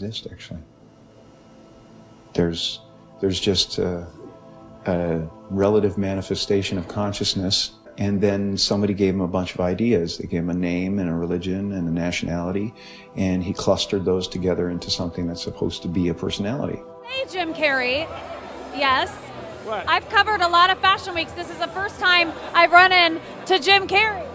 exist, actually. There's just a relative manifestation of consciousness, and then somebody gave him a bunch of ideas. They gave him a name and a religion and a nationality, and he clustered those together into something that's supposed to be a personality. Hey, Jim Carrey. Yes. What? I've covered a lot of fashion weeks. This is the first time I've run into Jim Carrey.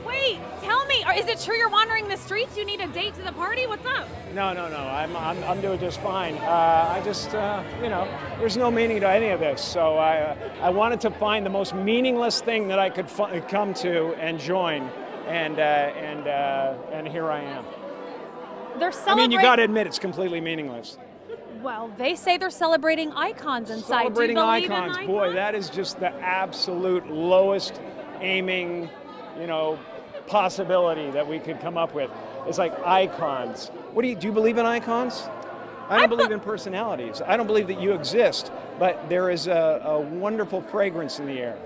Wait, tell me, is it true you're wandering the streets? You need a date to the party? What's up? No. I'm doing just fine. I just, there's no meaning to any of this. So I wanted to find the most meaningless thing that I could come to and join, and here I am. They're I celebrating. mean, you got to admit it's completely meaningless. Well, they say they're celebrating icons inside. Celebrating Do you believe icons, in boy, icons? that is just the absolute lowest aiming, possibility that we could come up with. It's like icons. Do you believe in icons? I don't believe in personalities. I don't believe that you exist, but there is a wonderful fragrance in the air.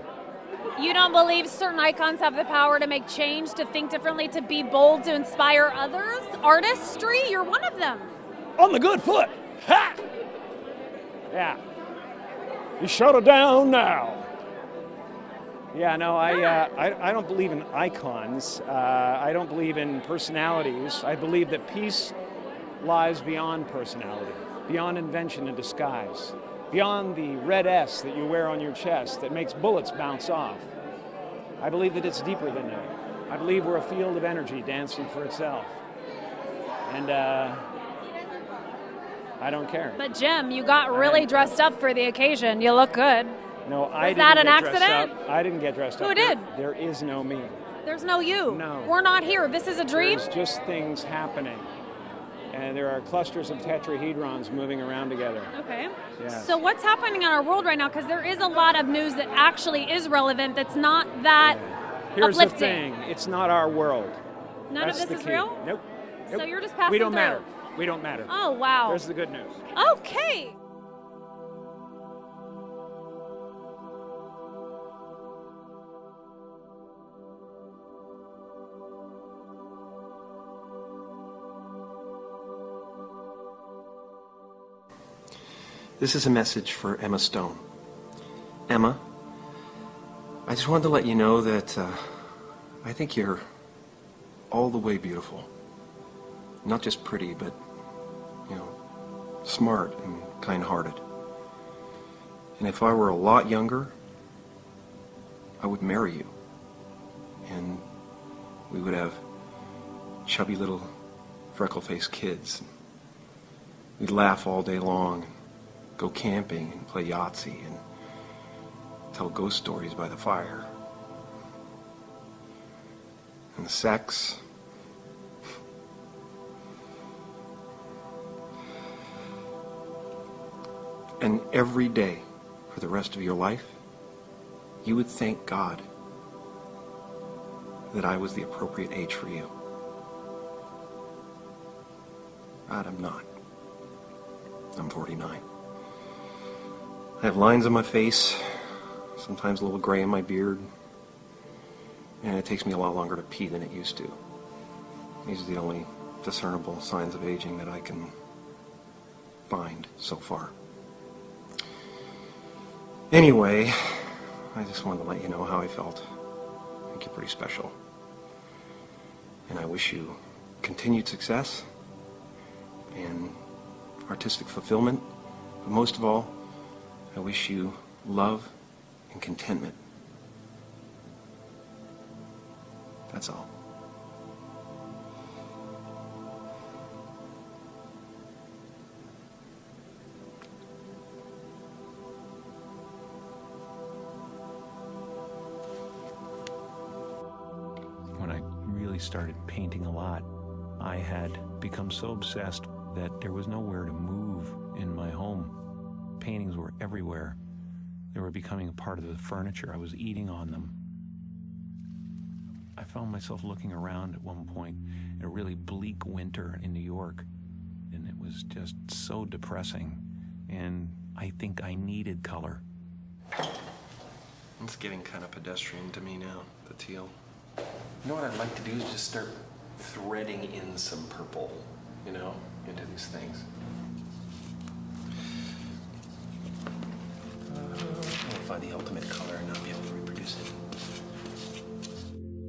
You don't believe certain icons have the power to make change, to think differently, to be bold, to inspire others? Artistry? You're one of them. On the good foot. Ha! Yeah. You shut it down now. Yeah, no, I don't believe in icons. I don't believe in personalities. I believe that peace lies beyond personality, beyond invention and disguise, beyond the red S that you wear on your chest that makes bullets bounce off. I believe that it's deeper than that. I believe we're a field of energy dancing for itself. And I don't care. But Jim, you got really dressed up for the occasion. You look good. No, I Was didn't that an get dressed accident? up. I didn't get dressed up. Who did? There is no me. There's no you. No. We're not here. This is a dream? There's just things happening. And there are clusters of tetrahedrons moving around together. Okay. Yes. So what's happening in our world right now? Because there is a lot of news that actually is relevant that's not that Here's uplifting. the thing. It's not our world. None That's of this the is key. real? Nope. So you're just passing We don't through. matter. We don't matter. Oh, wow. There's the good news. Okay. This is a message for Emma Stone. Emma, I just wanted to let you know that I think you're all the way beautiful. Not just pretty, but, smart and kind-hearted. And if I were a lot younger, I would marry you. And we would have chubby little freckle-faced kids. We'd laugh all day long, go camping and play Yahtzee and tell ghost stories by the fire. And the sex. And every day for the rest of your life, you would thank God that I was the appropriate age for you. God, I'm not. I'm 49. I have lines on my face, sometimes a little gray in my beard, and it takes me a lot longer to pee than it used to. These are the only discernible signs of aging that I can find so far. Anyway, I just wanted to let you know how I felt. I think you're pretty special. And I wish you continued success and artistic fulfillment. But most of all, I wish you love and contentment. That's all. When I really started painting a lot, I had become so obsessed that there was nowhere to move in my home. Paintings were everywhere. They were becoming a part of the furniture. I was eating on them. I found myself looking around at one point in a really bleak winter in New York, and it was just so depressing, and I think I needed color. It's getting kind of pedestrian to me now, the teal. You know what I'd like to do is just start threading in some purple, into these things. I'll find the ultimate color and not be able to reproduce it.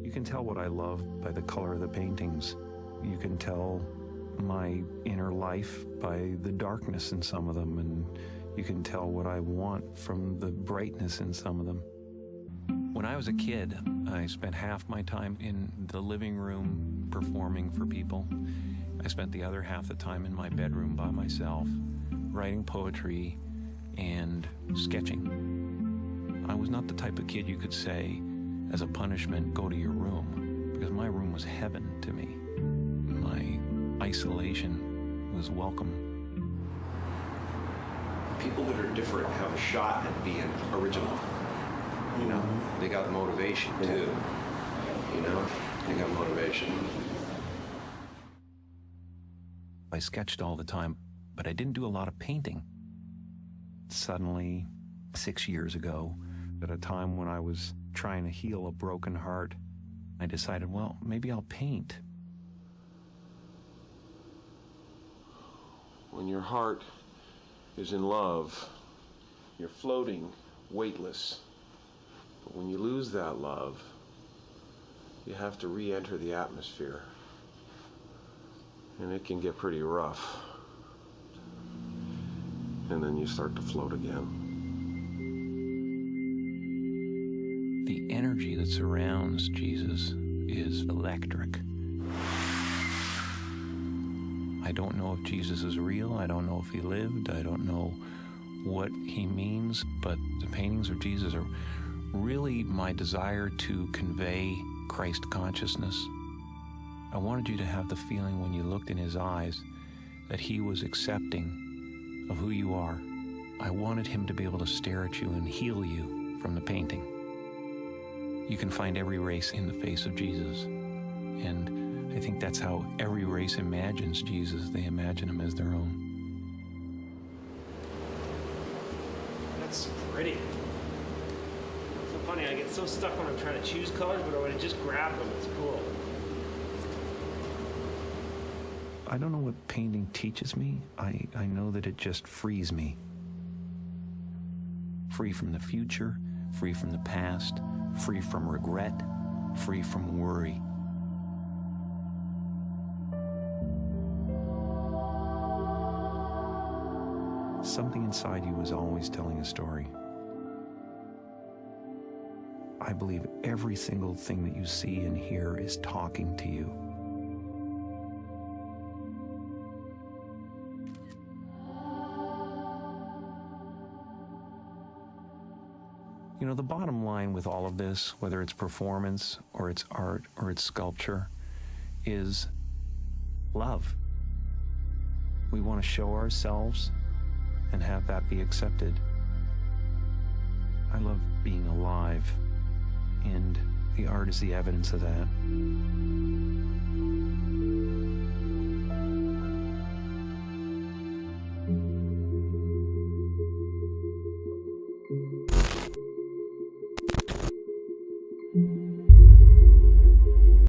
You can tell what I love by the color of the paintings. You can tell my inner life by the darkness in some of them, and you can tell what I want from the brightness in some of them. When I was a kid, I spent half my time in the living room performing for people. I spent the other half the time in my bedroom by myself, writing poetry and sketching. I was not the type of kid you could say, as a punishment, go to your room, because my room was heaven to me. My isolation was welcome. People that are different have a shot at being original. You know, they got motivation too. You know, they got motivation. I sketched all the time, but I didn't do a lot of painting. Suddenly, 6 years ago, at a time when I was trying to heal a broken heart, I decided, well, maybe I'll paint. When your heart is in love, you're floating, weightless. But when you lose that love, you have to re-enter the atmosphere. And it can get pretty rough. And then you start to float again. The energy that surrounds Jesus is electric. I don't know if Jesus is real. I don't know if he lived. I don't know what he means, but the paintings of Jesus are really my desire to convey Christ consciousness. I wanted you to have the feeling when you looked in his eyes that he was accepting of who you are. I wanted him to be able to stare at you and heal you from the painting. You can find every race in the face of Jesus. And I think that's how every race imagines Jesus. They imagine him as their own. That's pretty. So funny, I get so stuck when I'm trying to choose colors, but when I just grab them, it's cool. I don't know what painting teaches me. I know that it just frees me. Free from the future, free from the past, free from regret, free from worry. Something inside you is always telling a story. I believe every single thing that you see and hear is talking to you. You know, the bottom line with all of this, whether it's performance or it's art or it's sculpture, is love. We want to show ourselves and have that be accepted. I love being alive, and the art is the evidence of that.